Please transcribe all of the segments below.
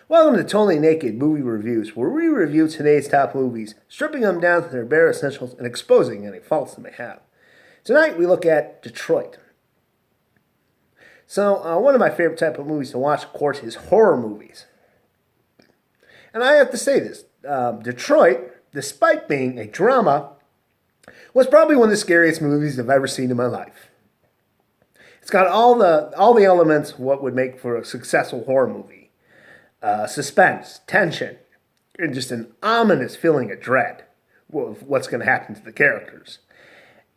Welcome to Totally Naked Movie Reviews, where we review today's top movies, stripping them down to their bare essentials and exposing any faults they may have. Tonight we look at Detroit. So, one of my favorite type of movies to watch, of course, is horror movies. And I have to say this, Detroit, despite being a drama, was probably one of the scariest movies I've ever seen in my life. It's got all the elements of what would make for a successful horror movie. Suspense, tension, and just an ominous feeling of dread of what's going to happen to the characters.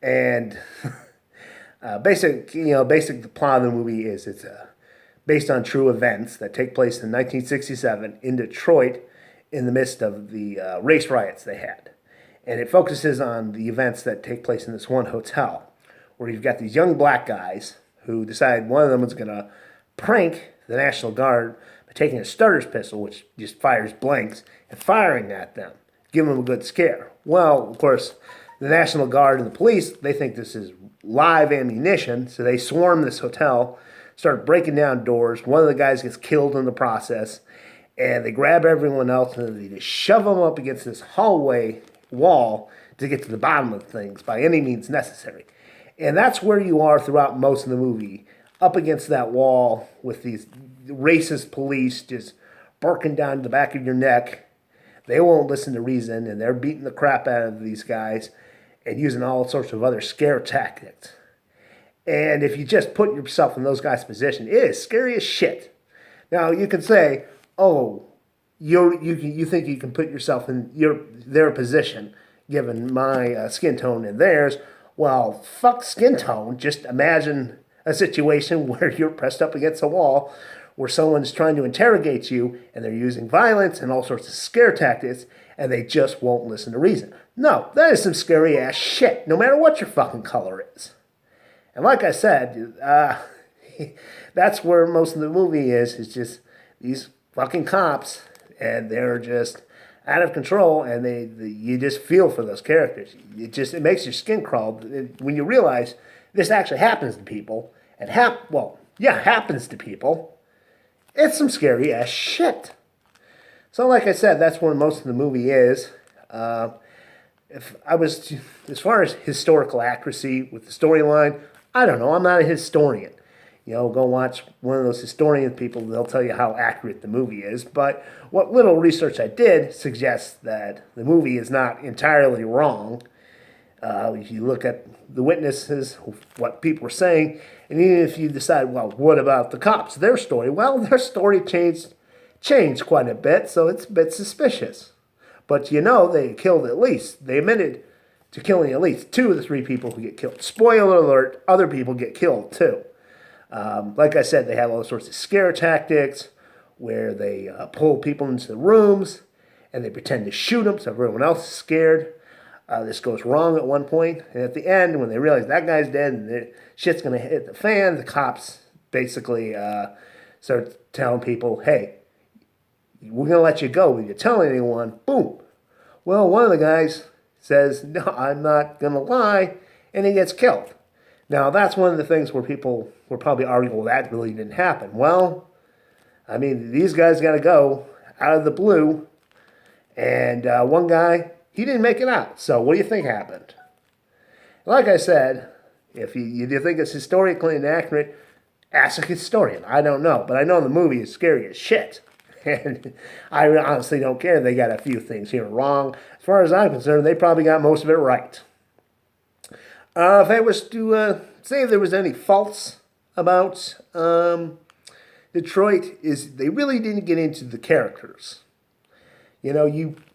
And the plot of the movie is it's based on true events that take place in 1967 in Detroit in the midst of the race riots they had. And it focuses on the events that take place in this one hotel where you've got these young black guys who decide one of them is going to prank the National Guard by taking a starter's pistol, which just fires blanks, and firing at them, giving them a good scare. Well, of course, the National Guard and the police, they think this is live ammunition, so they swarm this hotel, start breaking down doors. One of the guys gets killed in the process, and they grab everyone else and they just shove them up against this hallway wall to get to the bottom of things by any means necessary. And that's where you are throughout most of the movie, up against that wall with these racist police just barking down the back of your neck. They won't listen to reason, and they're beating the crap out of these guys and using all sorts of other scare tactics. And if you just put yourself in those guys' position, it is scary as shit. Now, you can say, oh, you think you can put yourself in their position, given my skin tone and theirs. Well, fuck skin tone. Just imagine a situation where you're pressed up against a wall where someone's trying to interrogate you and they're using violence and all sorts of scare tactics and they just won't listen to reason. No, that is some scary ass shit, no matter what your fucking color is. And like I said, that's where most of the movie is. It's just these fucking cops and they're just out of control, and you just feel for those characters. It makes your skin crawl when you realize this actually happens to people. And happens to people. It's some scary ass shit. So, like I said, that's where most of the movie is. As far as historical accuracy with the storyline, I don't know. I'm not a historian. Go watch one of those historian people. They'll tell you how accurate the movie is. But what little research I did suggests that the movie is not entirely wrong. If you look at the witnesses, what people were saying, and even if you decide, well, what about the cops, their story? Well, their story changed quite a bit, so it's a bit suspicious. But they they admitted to killing at least 2 of the 3 people who get killed. Spoiler alert, other people get killed too. Like I said, they have all sorts of scare tactics where they pull people into the rooms and they pretend to shoot them so everyone else is scared. This goes wrong at one point, and at the end, when they realize that guy's dead and shit's going to hit the fan, the cops basically start telling people, hey, we're going to let you go. If you tell anyone, boom. Well, one of the guys says, no, I'm not going to lie, and he gets killed. Now, that's one of the things where people will probably argue, well, that really didn't happen. Well, I mean, these guys got to go out of the blue, and one guy, he didn't make it out. So what do you think happened? Like I said, if you think it's historically inaccurate, ask a historian. I don't know. But I know the movie is scary as shit. And I honestly don't care. They got a few things here wrong. As far as I'm concerned, they probably got most of it right. If I was to say if there was any faults about Detroit, is they really didn't get into the characters.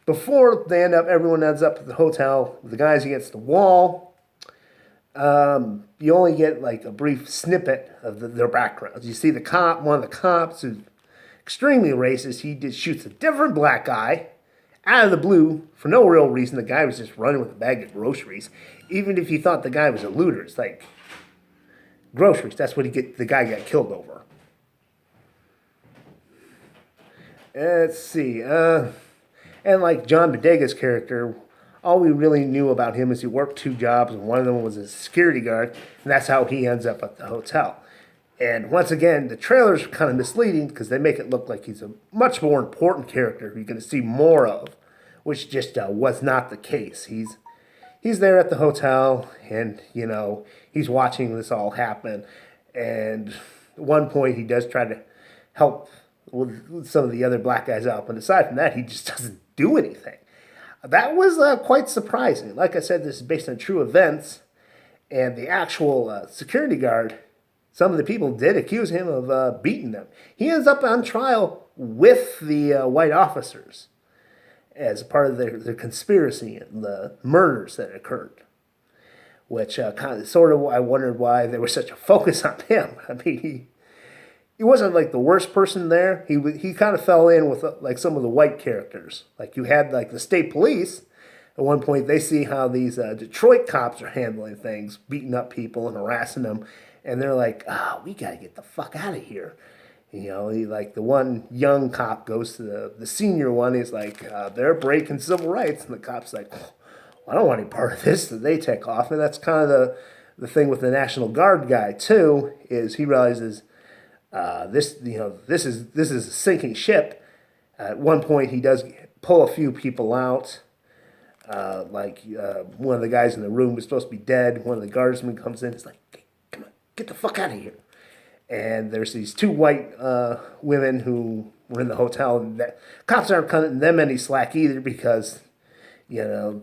Before everyone ends up at the hotel, the guys against the wall. You only get like a brief snippet of their backgrounds. You see one of the cops who's extremely racist. He just shoots a different black guy out of the blue for no real reason. The guy was just running with a bag of groceries. Even if you thought the guy was a looter, it's like groceries. That's what the guy got killed over. Let's see. And like John Bodega's character, all we really knew about him is he worked 2 jobs, and one of them was a security guard, and that's how he ends up at the hotel. And once again, the trailers are kind of misleading because they make it look like he's a much more important character you're going to see more of, which just was not the case. He's there at the hotel, and he's watching this all happen. And at one point, he does try to help with some of the other black guys out, but aside from that, he just doesn't do anything. That was quite surprising. Like I said, this is based on true events, and the actual security guard, some of the people did accuse him of beating them. He ends up on trial with the white officers as part of their conspiracy and the murders that occurred. Which kind of, sort of, I wondered why there was such a focus on him. I mean, he wasn't like the worst person there. He kind of fell in with like some of the white characters. Like you had like the state police. At one point, they see how these Detroit cops are handling things, beating up people and harassing them, and they're like, "Oh, we gotta get the fuck out of here." Like the one young cop goes to the senior one. He's like, "They're breaking civil rights," and the cop's like, well, "I don't want any part of this." So they take off, and that's kind of the thing with the National Guard guy too. Is he realizes this is a sinking ship. At one point, he does pull a few people out. One of the guys in the room was supposed to be dead. One of the guardsmen comes in. It's like, "Hey, come on, get the fuck out of here." And there's these two white women who were in the hotel. And the cops aren't cutting them any slack either because, the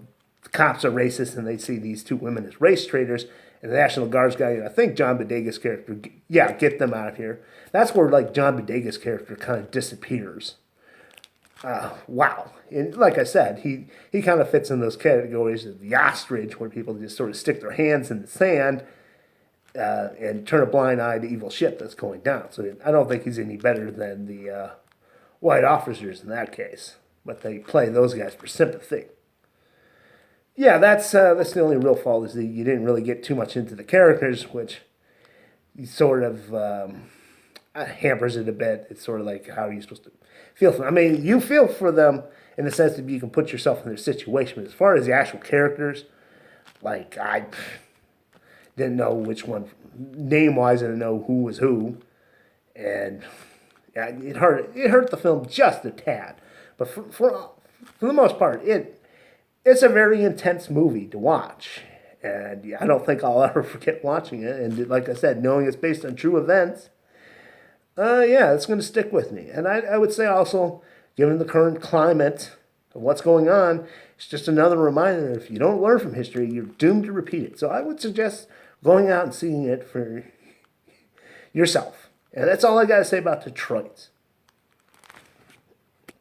cops are racist and they see these two women as race traitors. And the National Guard's guy, I think John Bodega's character, get them out of here. That's where John Bodega's character kind of disappears. Wow. And like I said, he kind of fits in those categories of the ostrich, where people just sort of stick their hands in the sand and turn a blind eye to evil shit that's going down. So I don't think he's any better than the white officers in that case. But they play those guys for sympathy. Yeah, that's the only real fault, is that you didn't really get too much into the characters, which sort of hampers it a bit. It's sort of like, how are you supposed to feel for them? I mean, you feel for them in the sense that you can put yourself in their situation. But as far as the actual characters, I didn't know which one, name-wise, I didn't know who was who. And it hurt the film just a tad. But for the most part, it's a very intense movie to watch. And I don't think I'll ever forget watching it. And like I said, knowing it's based on true events, it's going to stick with me. And I would say also, given the current climate of what's going on, it's just another reminder that if you don't learn from history, you're doomed to repeat it. So I would suggest going out and seeing it for yourself. And that's all I got to say about Detroit.